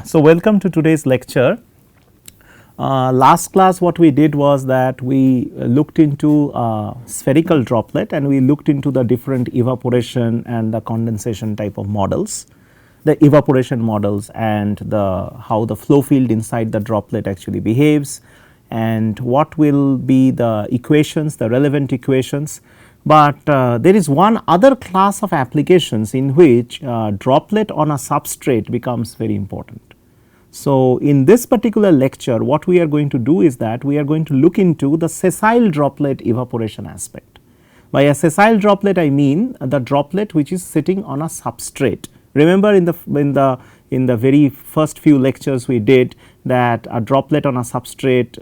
So, welcome to today's lecture. Last class what we did was that we looked into spherical droplet and we looked into the different evaporation and the condensation type of models, the evaporation models and how the flow field inside the droplet actually behaves and what will be the equations, the relevant equations. But there is one other class of applications in which droplet on a substrate becomes very important. So, in this particular lecture what we are going to do is that we are going to look into the sessile droplet evaporation aspect. By a sessile droplet I mean the droplet which is sitting on a substrate. Remember in the very first few lectures we did that a droplet on a substrate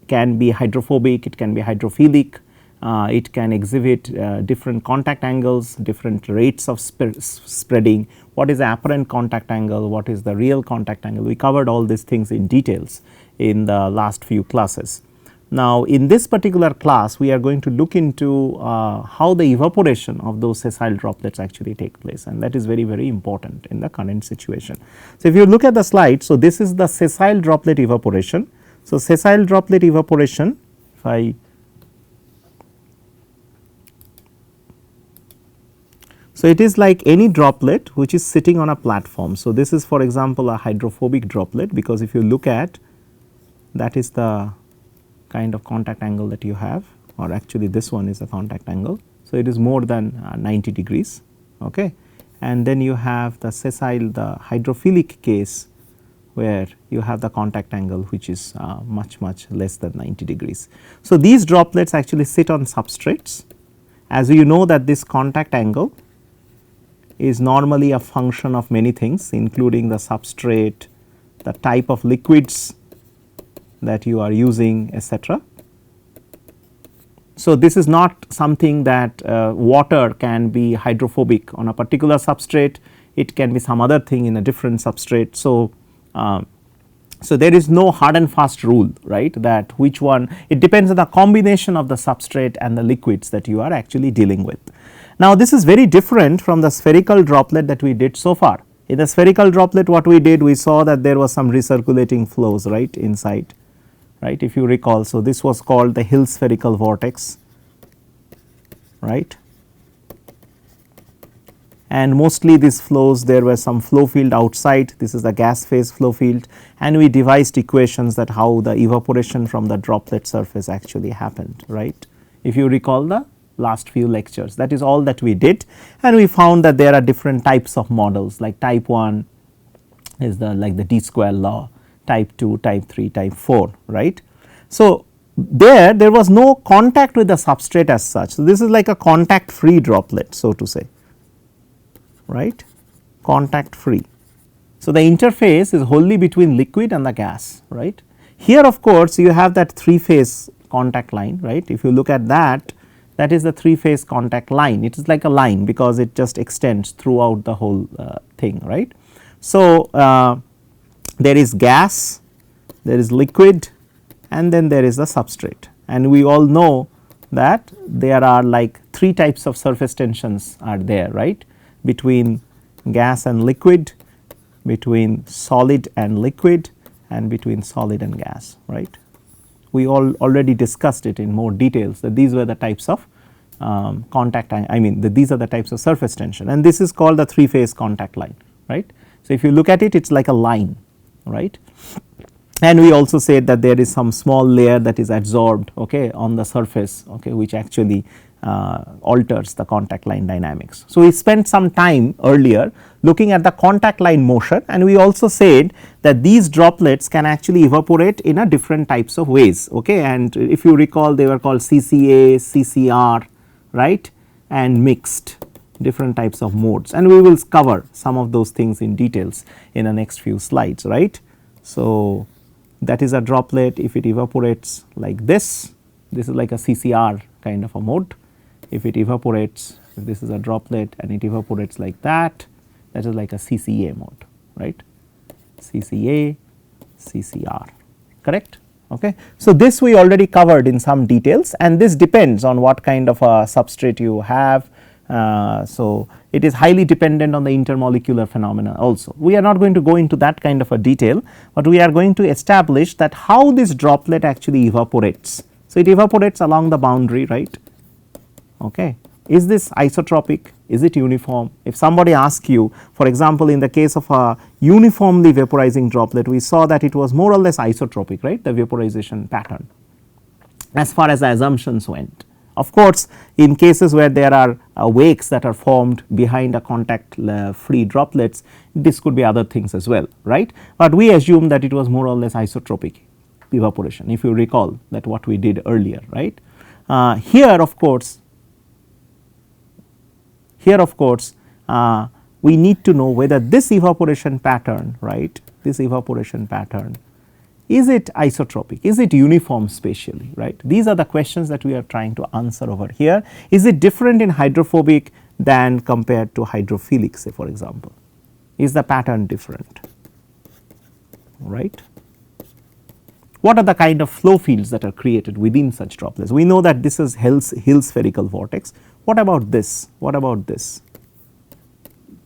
can be hydrophobic, it can be hydrophilic, it can exhibit different contact angles, different rates of spreading, what is the apparent contact angle, what is the real contact angle. We covered all these things in details in the last few classes. Now, in this particular class we are going to look into how the evaporation of those sessile droplets actually take place, and that is very important in the current situation. So, if you look at the slide, so this is the sessile droplet evaporation. So, sessile droplet evaporation, so it is like any droplet which is sitting on a platform. So, this is for example a hydrophobic droplet, because if you look at that is the kind of contact angle that you have, or actually this one is a contact angle. So, it is more than 90 degrees, okay. And then you have the sessile, the hydrophilic case where you have the contact angle which is much less than 90 degrees. So, these droplets actually sit on substrates. As you know that this contact angle is normally a function of many things, including the substrate, the type of liquids that you are using, etc. So, this is not something that water can be hydrophobic on a particular substrate, it can be some other thing in a different substrate. So, so there is no hard and fast rule, right, that which one, it depends on the combination of the substrate and the liquids that you are actually dealing with. Now, this is very different from the spherical droplet that we did so far. In the spherical droplet what we did, we saw that there was some recirculating flows right inside, right, if you recall. So, this was called the Hill spherical vortex, right, and mostly these flows there were some flow field outside, this is the gas phase flow field, and we devised equations that how the evaporation from the droplet surface actually happened, right. If you recall the last few lectures, that is all that we did, and we found that there are different types of models, like type 1 is the like the d square law, type 2, type 3, type 4, right. So, there was no contact with the substrate as such. So, this is like a contact free droplet, so to say, right, contact free. So, the interface is wholly between liquid and the gas, right. Here of course, you have that 3 phase contact line, right. If you look at that, that is the 3 phase contact line, it is like a line because it just extends throughout the whole thing, right. So, there is gas, there is liquid, and then there is the substrate, and we all know that there are like 3 types of surface tensions are there, right, between gas and liquid, between solid and liquid, and between solid and gas, right. We already discussed it in more details that these were the types of contact, I mean these are the types of surface tension, and this is called the 3 phase contact line, right. So, if you look at it, it is like a line, right, and we also said that there is some small layer that is adsorbed, okay, on the surface, okay, which actually alters the contact line dynamics. So, we spent some time earlier looking at the contact line motion, and we also said that these droplets can actually evaporate in a different types of ways, okay, and if you recall they were called CCA, CCR, right, and mixed, different types of modes, and we will cover some of those things in details in the next few slides, right. So, that is a droplet. If it evaporates like this is like a CCR kind of a mode. If it evaporates, if this is a droplet and it evaporates like that is like a CCA mode, right, CCA, CCR, correct, okay. So, this we already covered in some details, and this depends on what kind of a substrate you have, So, it is highly dependent on the intermolecular phenomena also. We are not going to go into that kind of a detail, but we are going to establish that how this droplet actually evaporates. So, it evaporates along the boundary, right. Okay. Is this isotropic? Is it uniform? If somebody asks you, for example, in the case of a uniformly vaporizing droplet, we saw that it was more or less isotropic, right, the vaporization pattern as far as the assumptions went. Of course, in cases where there are wakes that are formed behind a contact free droplets, this could be other things as well, right. But we assume that it was more or less isotropic evaporation, if you recall that what we did earlier, right. Here of course, we need to know whether this evaporation pattern, right, this evaporation pattern, is it isotropic, is it uniform spatially, right. These are the questions that we are trying to answer over here. Is it different in hydrophobic than compared to hydrophilic, say for example, is the pattern different, right. What are the kind of flow fields that are created within such droplets? We know that this is Hill spherical vortex. What about this? What about this?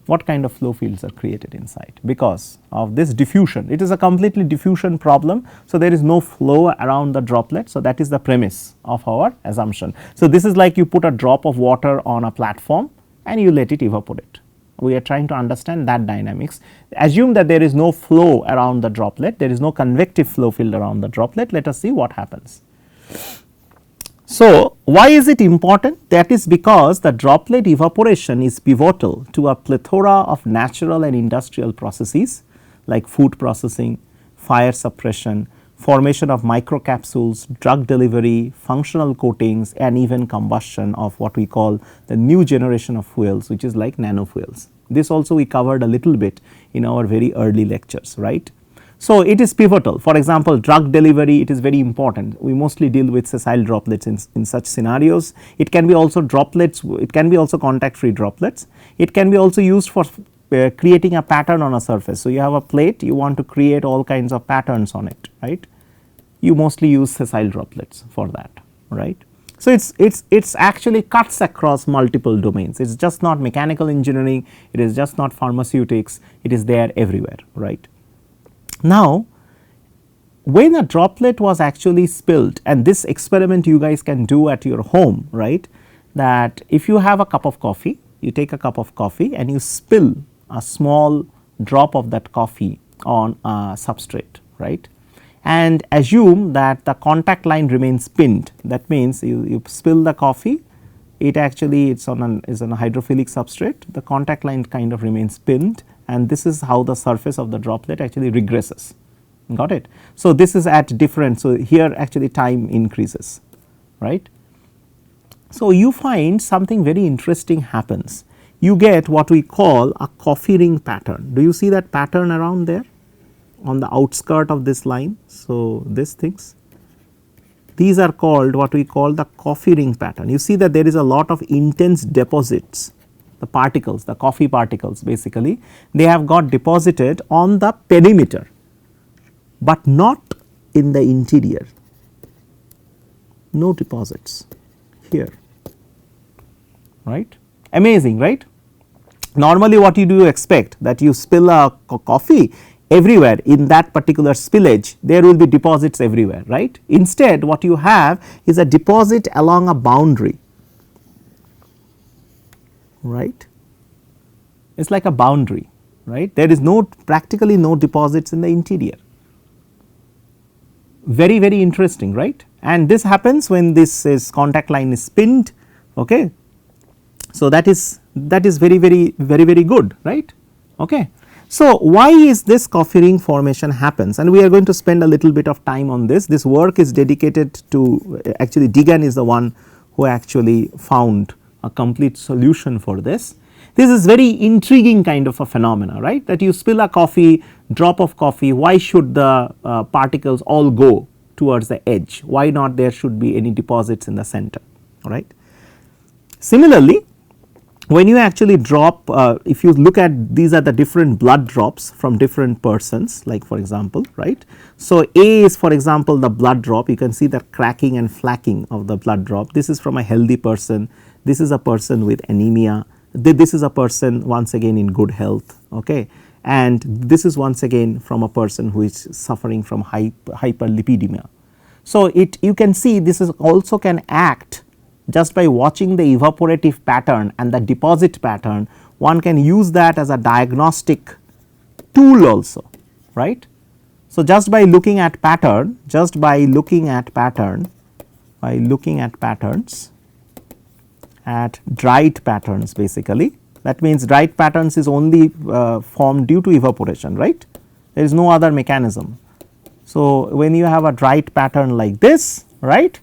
What kind of flow fields are created inside because of this diffusion? It is a completely diffusion problem. So, there is no flow around the droplet. So, that is the premise of our assumption. So, this is like you put a drop of water on a platform and you let it evaporate. We are trying to understand that dynamics. Assume that there is no flow around the droplet, there is no convective flow field around the droplet. Let us see what happens. So, why is it important? That is because the droplet evaporation is pivotal to a plethora of natural and industrial processes like food processing, fire suppression, formation of microcapsules, drug delivery, functional coatings, and even combustion of what we call the new generation of fuels, which is like nanofuels. This also we covered a little bit in our very early lectures, right. So, it is pivotal. For example, drug delivery, it is very important. We mostly deal with sessile droplets in such scenarios. It can be also droplets, it can be also contact free droplets. It can be also used for creating a pattern on a surface. So, you have a plate, you want to create all kinds of patterns on it, right. You mostly use sessile droplets for that, right. So, it's actually cuts across multiple domains. It is just not mechanical engineering, it is just not pharmaceutics, it is there everywhere, right. Now, when a droplet was actually spilled, and this experiment you guys can do at your home, right, that if you have a cup of coffee, you take a cup of coffee and you spill a small drop of that coffee on a substrate, right, and assume that the contact line remains pinned. That means you spill the coffee, it actually is on a hydrophilic substrate, the contact line kind of remains pinned, and this is how the surface of the droplet actually regresses, got it. So, this is at different, so here actually time increases, right. So, you find something very interesting happens, you get what we call a coffee ring pattern. Do you see that pattern around there on the outskirt of this line? So, these things, these are called what we call the coffee ring pattern. You see that there is a lot of intense deposits, the particles, the coffee particles basically, they have got deposited on the perimeter, but not in the interior, no deposits here, right. Amazing, right. Normally what you do expect that you spill a coffee everywhere in that particular spillage, there will be deposits everywhere, right. Instead what you have is a deposit along a boundary, right. It is like a boundary, right. There is practically no deposits in the interior. Very, very interesting, right. And this happens when this contact line is pinned, okay. So, that is very, very good, right. Okay. So, why is this coffee ring formation happens, and we are going to spend a little bit of time on this. This work is dedicated to, actually Deegan is the one who actually found a complete solution for this. This is very intriguing kind of a phenomena, right, that you spill a coffee, drop of coffee, why should the particles all go towards the edge, why not there should be any deposits in the center, right. Similarly, when you actually drop, if you look at these are the different blood drops from different persons, like for example, right. So, A is for example the blood drop, you can see the cracking and flacking of the blood drop, this is from a healthy person, this is a person with anemia, this is a person once again in good health, okay, and this is once again from a person who is suffering from hyperlipidemia. So, you can see this is also can act just by watching the evaporative pattern and the deposit pattern, one can use that as a diagnostic tool also, right. So, just by looking at pattern, at dried patterns basically, that means dried patterns is only formed due to evaporation, right, there is no other mechanism. So, when you have a dried pattern like this, right,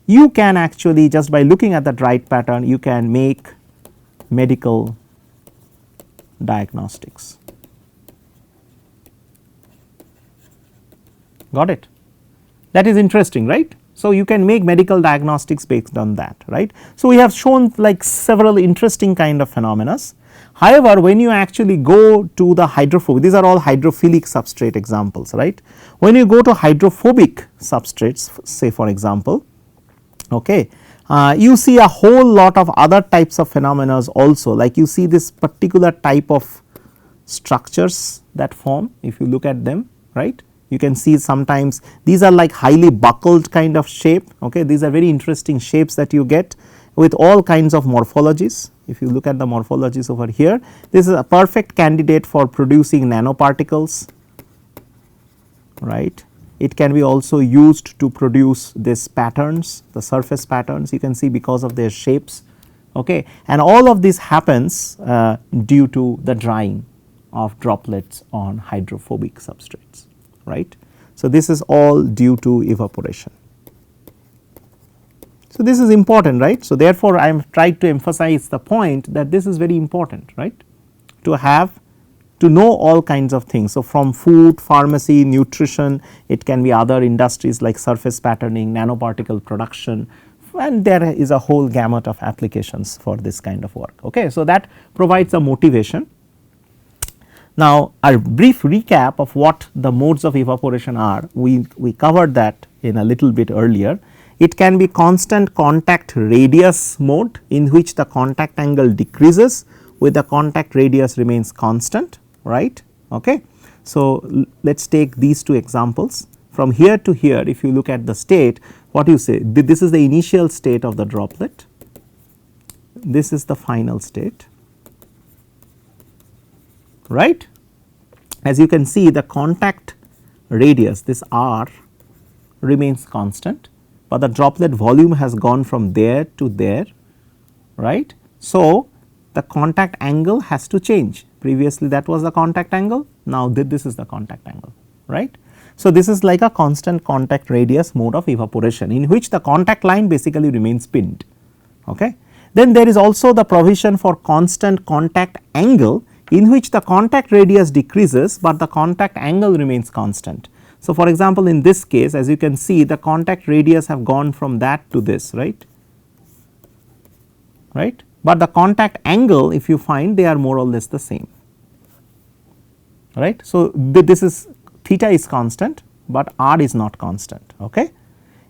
you can actually just by looking at the dried pattern you can make medical diagnostics. Got it? That is interesting, right. So, you can make medical diagnostics based on that, right. So, we have shown like several interesting kind of phenomena. However, when you actually go to the hydrophobic, these are all hydrophilic substrate examples, right. When you go to hydrophobic substrates, say for example, okay, you see a whole lot of other types of phenomena also, like you see this particular type of structures that form if you look at them, right. You can see sometimes these are like highly buckled kind of shape, okay, these are very interesting shapes that you get with all kinds of morphologies. If you look at the morphologies over here, this is a perfect candidate for producing nanoparticles, right. It can be also used to produce these patterns, the surface patterns you can see because of their shapes, okay, and all of this happens due to the drying of droplets on hydrophobic substrates, right. So, this is all due to evaporation. So, this is important, right. So, therefore, I am trying to emphasize the point that this is very important, right, to know all kinds of things. So, from food, pharmacy, nutrition, it can be other industries like surface patterning, nanoparticle production, and there is a whole gamut of applications for this kind of work. Okay. So, that provides a motivation. Now, a brief recap of what the modes of evaporation are, we covered that in a little bit earlier. It can be constant contact radius mode, in which the contact angle decreases with the contact radius remains constant, right. Okay. So, let us take these two examples. From here to here, if you look at the state, what you say, this is the initial state of the droplet, this is the final state, right. As you can see, the contact radius, this r remains constant, but the droplet volume has gone from there to there, right. So, the contact angle has to change, previously that was the contact angle, now this is the contact angle, right. So, this is like a constant contact radius mode of evaporation, in which the contact line basically remains pinned. Okay. Then there is also the provision for constant contact angle, in which the contact radius decreases, but the contact angle remains constant. So, for example, in this case, as you can see, the contact radius have gone from that to this, right, but the contact angle, if you find, they are more or less the same, right. So, this is theta is constant, but r is not constant, okay.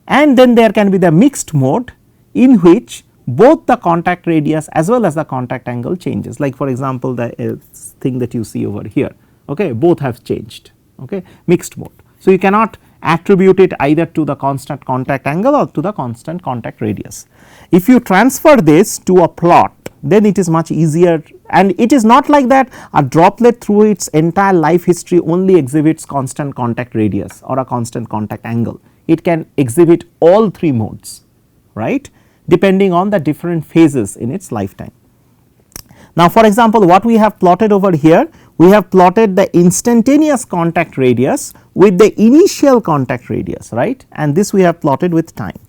And then there can be the mixed mode, in which both the contact radius as well as the contact angle changes, like for example, the thing that you see over here, okay, both have changed, okay, mixed mode. So, you cannot attribute it either to the constant contact angle or to the constant contact radius. If you transfer this to a plot, then it is much easier, and it is not like that a droplet through its entire life history only exhibits constant contact radius or a constant contact angle. It can exhibit all three modes, right, depending on the different phases in its lifetime. Now, for example, what we have plotted over here, we have plotted the instantaneous contact radius with the initial contact radius, right, and this we have plotted with time,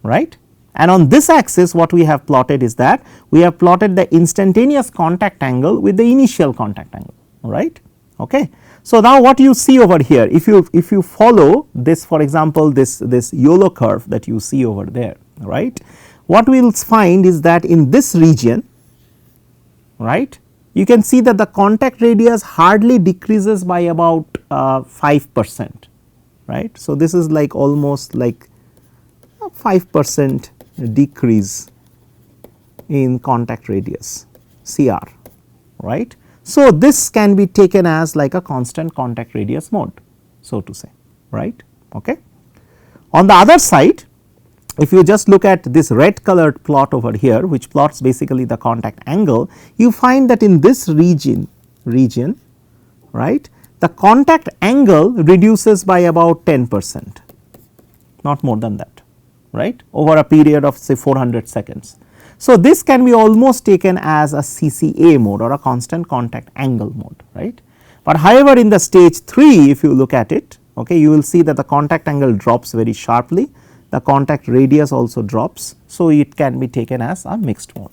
right. And on this axis what we have plotted is that we have plotted the instantaneous contact angle with the initial contact angle, right. Okay. So, now what you see over here, if you follow this, for example, this YOLO curve that you see over there, right, what we will find is that in this region, right, you can see that the contact radius hardly decreases by about 5%, right. So, this is like almost like 5% decrease in contact radius CR, right. So, this can be taken as like a constant contact radius mode, so to say, right. Okay. On the other side, if you just look at this red colored plot over here, which plots basically the contact angle, you find that in this region, right, the contact angle reduces by about 10%, not more than that, right, over a period of say 400 seconds. So, this can be almost taken as a CCA mode or a constant contact angle mode, right. But however, in the stage 3, if you look at it, okay, you will see that the contact angle drops very sharply, the contact radius also drops. So, it can be taken as a mixed mode,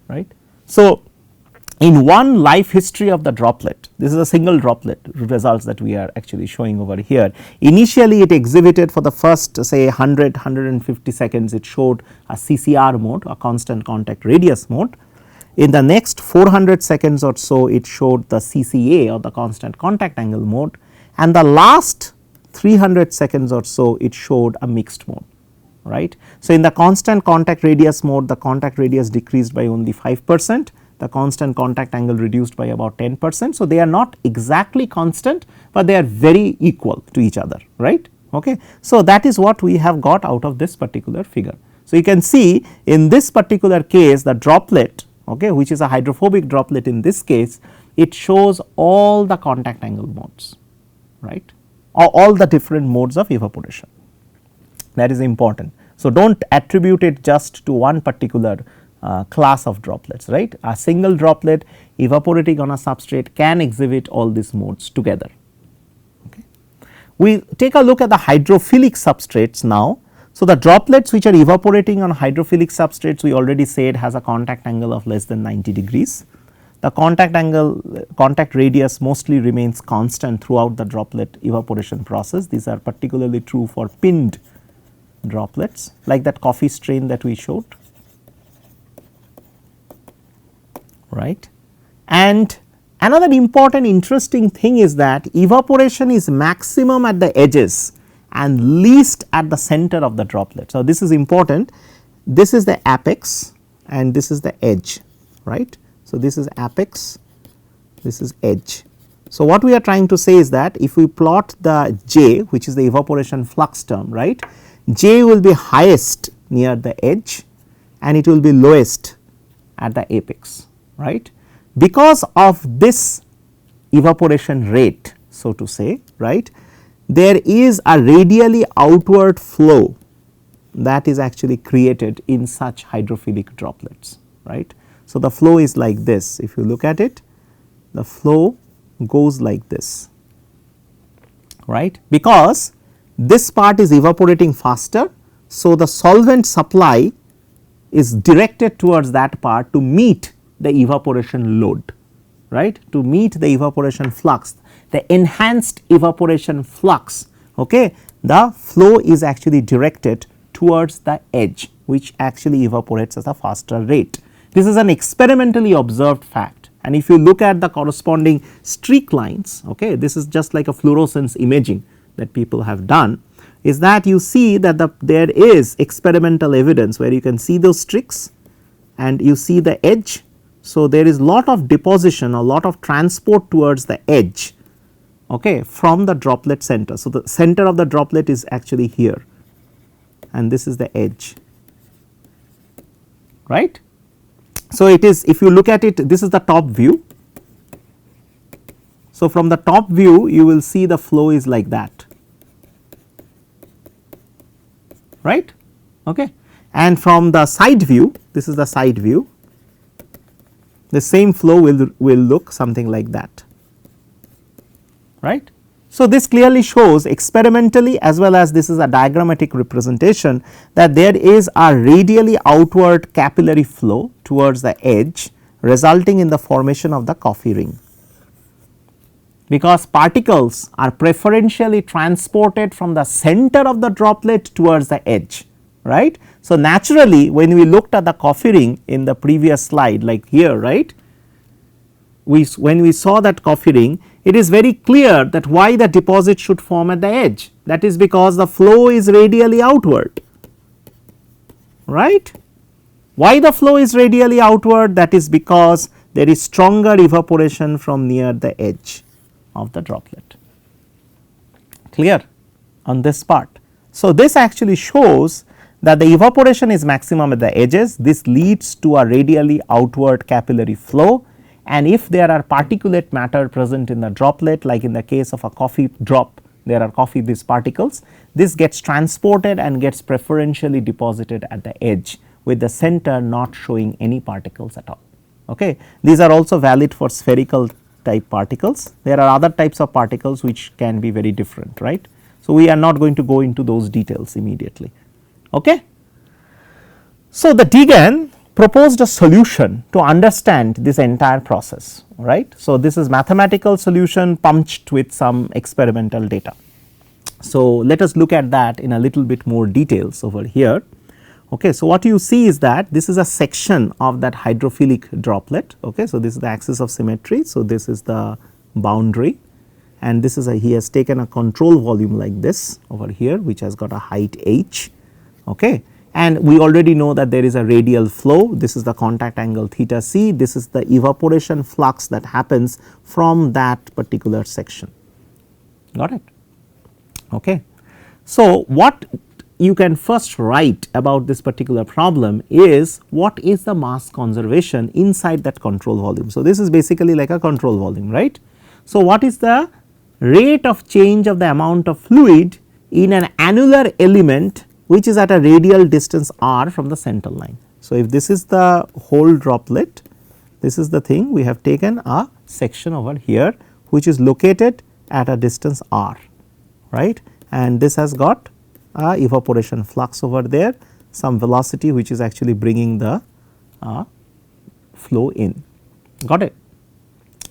right. So, in one life history of the droplet, this is a single droplet results that we are actually showing over here. Initially, it exhibited for the first say 150 seconds, it showed a CCR mode, a constant contact radius mode. In the next 400 seconds or so, it showed the CCA or the constant contact angle mode, and the last 300 seconds or so, it showed a mixed mode, right. So, in the constant contact radius mode, the contact radius decreased by only 5%, the constant contact angle reduced by about 10%. So, they are not exactly constant, but they are very equal to each other, right. Okay. So, that is what we have got out of this particular figure. So, you can see in this particular case the droplet, okay, which is a hydrophobic droplet in this case, it shows all the contact angle modes, right, or all the different modes of evaporation. That is important. So, do not attribute it just to one particular class of droplets, right. A single droplet evaporating on a substrate can exhibit all these modes together. Okay. We take a look at the hydrophilic substrates now. So, the droplets which are evaporating on hydrophilic substrates, we already said has a contact angle of less than 90 degrees. The contact radius mostly remains constant throughout the droplet evaporation process. These are particularly true for pinned droplets like that coffee strain that we showed, right. And another important interesting thing is that evaporation is maximum at the edges and least at the center of the droplet. So, this is important. This is the apex and this is the edge, right. So, this is apex, this is edge. So, what we are trying to say is that if we plot the J, which is the evaporation flux term, right, J will be highest near the edge and it will be lowest at the apex, right. Because of this evaporation rate, so to say, right, there is a radially outward flow that is actually created in such hydrophilic droplets, right. So, the flow is like this. If you look at it, the flow goes like this, right, because this part is evaporating faster. So, the solvent supply is directed towards that part to meet the evaporation load, right, to meet the evaporation flux, the enhanced evaporation flux. Okay. The flow is actually directed towards the edge, which actually evaporates at a faster rate. This is an experimentally observed fact, and if you look at the corresponding streak lines, okay, this is just like a fluorescence imaging that people have done, is that you see that there is experimental evidence where you can see those streaks and you see the edge. So, there is lot of deposition or lot of transport towards the edge, okay, from the droplet center. So, the center of the droplet is actually here and this is the edge, right. So, it is, if you look at it, this is the top view. So, from the top view you will see the flow is like that, right, okay. And from the side view, this is the side view, the same flow will look something like that, right. So, this clearly shows experimentally as well as this is a diagrammatic representation that there is a radially outward capillary flow towards the edge resulting in the formation of the coffee ring, because particles are preferentially transported from the center of the droplet towards the edge, right. So, naturally when we looked at the coffee ring in the previous slide like here, right, when we saw that coffee ring, it is very clear that why the deposit should form at the edge, that is because the flow is radially outward, right. Why the flow is radially outward? That is because there is stronger evaporation from near the edge of the droplet. Clear on this part. So, this actually shows that the evaporation is maximum at the edges. This leads to a radially outward capillary flow, and if there are particulate matter present in the droplet, like in the case of a coffee drop, there are these particles, this gets transported and gets preferentially deposited at the edge, with the center not showing any particles at all. Okay. These are also valid for spherical type particles. There are other types of particles which can be very different, right. So, we are not going to go into those details immediately. Okay. So, the Deegan proposed a solution to understand this entire process, right. So, this is mathematical solution punched with some experimental data. So, let us look at that in a little bit more details over here. Okay. So, what you see is that this is a section of that hydrophilic droplet. Okay. So, this is the axis of symmetry. So, this is the boundary, and this is he has taken a control volume like this over here, which has got a height h. Okay. And we already know that there is a radial flow. This is the contact angle theta c. This is the evaporation flux that happens from that particular section. Got it? Okay. So, what you can first write about this particular problem is what is the mass conservation inside that control volume. So, this is basically like a control volume, right. So, what is the rate of change of the amount of fluid in an annular element which is at a radial distance r from the center line. So, if this is the whole droplet, this is the thing, we have taken a section over here which is located at a distance r, right, and this has got a evaporation flux over there, some velocity which is actually bringing the flow in. Got it?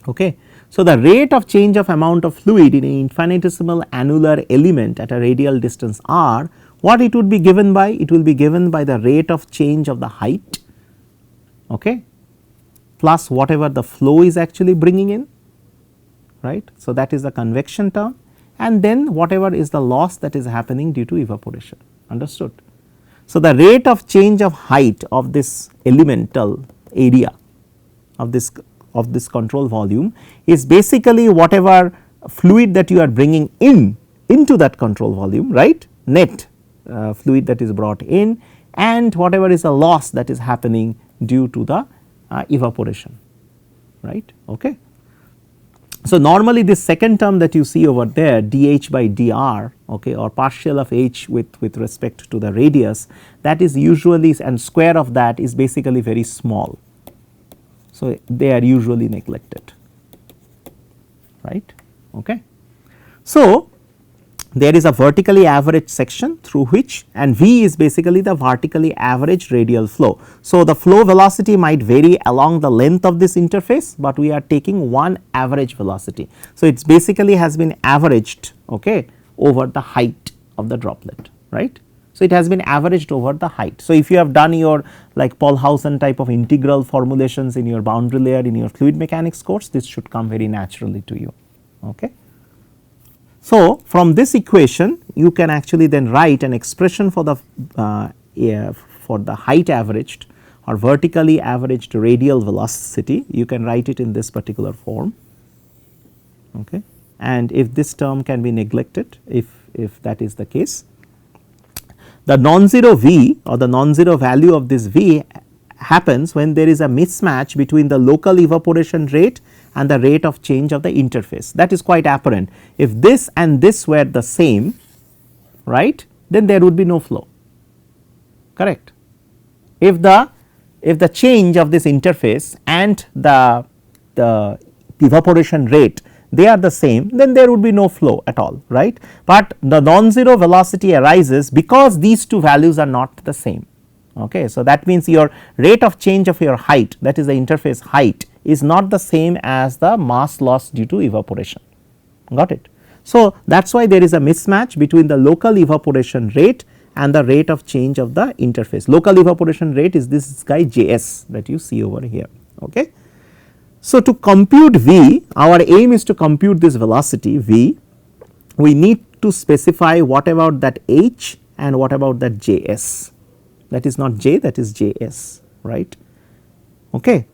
Okay. So, the rate of change of amount of fluid in an infinitesimal annular element at a radial distance r, what it would be given by? It will be given by the rate of change of the height, okay, plus whatever the flow is actually bringing in, right. So, that is the convection term, and then whatever is the loss that is happening due to evaporation. Understood? So, the rate of change of height of this elemental area of this control volume is basically whatever fluid that you are bringing in into that control volume, right, net fluid that is brought in, and whatever is the loss that is happening due to the evaporation, right. Okay. So, normally this second term that you see over there, dH by dr, okay, or partial of h with respect to the radius, that is usually, and square of that is basically very small. So, they are usually neglected, right. Okay. So, there is a vertically averaged section through which, and V is basically the vertically averaged radial flow. So, the flow velocity might vary along the length of this interface, but we are taking one average velocity. So, it basically has been averaged, okay, over the height of the droplet, right. So, it has been averaged over the height. So, if you have done your like Paulhausen type of integral formulations in your boundary layer in your fluid mechanics course, this should come very naturally to you. Okay. So, from this equation you can actually then write an expression for the height averaged or vertically averaged radial velocity. You can write it in this particular form, okay. And if this term can be neglected, if that is the case, the non-zero V or the non-zero value of this V happens when there is a mismatch between the local evaporation rate and the rate of change of the interface. That is quite apparent. If this and this were the same, right, then there would be no flow, correct. If the change of this interface and the evaporation rate, they are the same, then there would be no flow at all, right. But the non-zero velocity arises because these two values are not the same, okay. So, that means your rate of change of your height, that is the interface height, is not the same as the mass loss due to evaporation, got it. So, that is why there is a mismatch between the local evaporation rate and the rate of change of the interface. Local evaporation rate is this guy Js that you see over here, okay. So, to compute V, our aim is to compute this velocity V. We need to specify what about that h and what about that Js, that is not J, that is Js, right. Okay.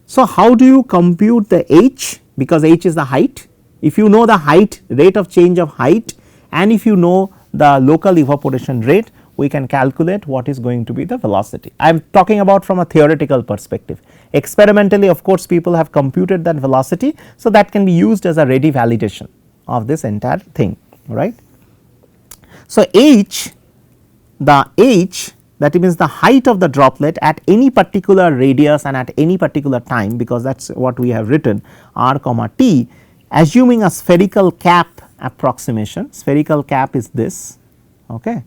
So, how do you compute the h, because h is the height. If you know the height, rate of change of height, and if you know the local evaporation rate, we can calculate what is going to be the velocity. I am talking about from a theoretical perspective. Experimentally, of course, people have computed that velocity. So, that can be used as a ready validation of this entire thing, right. So, h, the h, that means the height of the droplet at any particular radius and at any particular time, because that is what we have written r comma t, assuming a spherical cap approximation. Spherical cap is this, okay.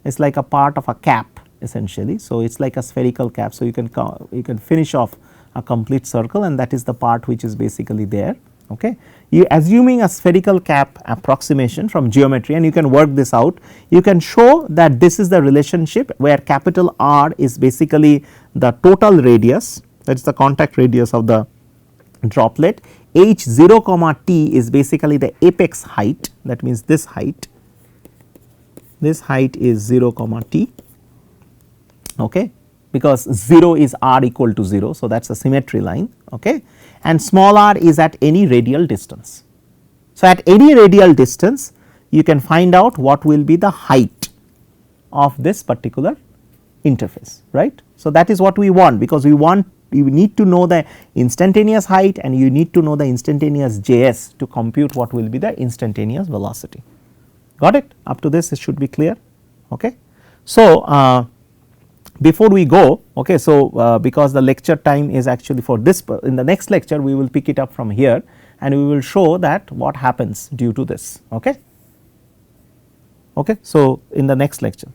It is like a part of a cap essentially. So, it is like a spherical cap. So, you can finish off a complete circle, and that is the part which is basically there, okay. You assuming a spherical cap approximation from geometry, and you can work this out, you can show that this is the relationship where capital R is basically the total radius, that is the contact radius of the droplet, h 0 comma t is basically the apex height, that means this height is 0 comma t, okay, because 0 is r equal to 0. So, that is a symmetry line, okay, and small r is at any radial distance. So, at any radial distance you can find out what will be the height of this particular interface, right. So, that is what we want, because you need to know the instantaneous height and you need to know the instantaneous Js to compute what will be the instantaneous velocity. Got it? Up to this it should be clear, okay. So, before we go, okay, so because the lecture time is actually for this, in the next lecture we will pick it up from here and we will show that what happens due to this, okay. Okay. So, in the next lecture.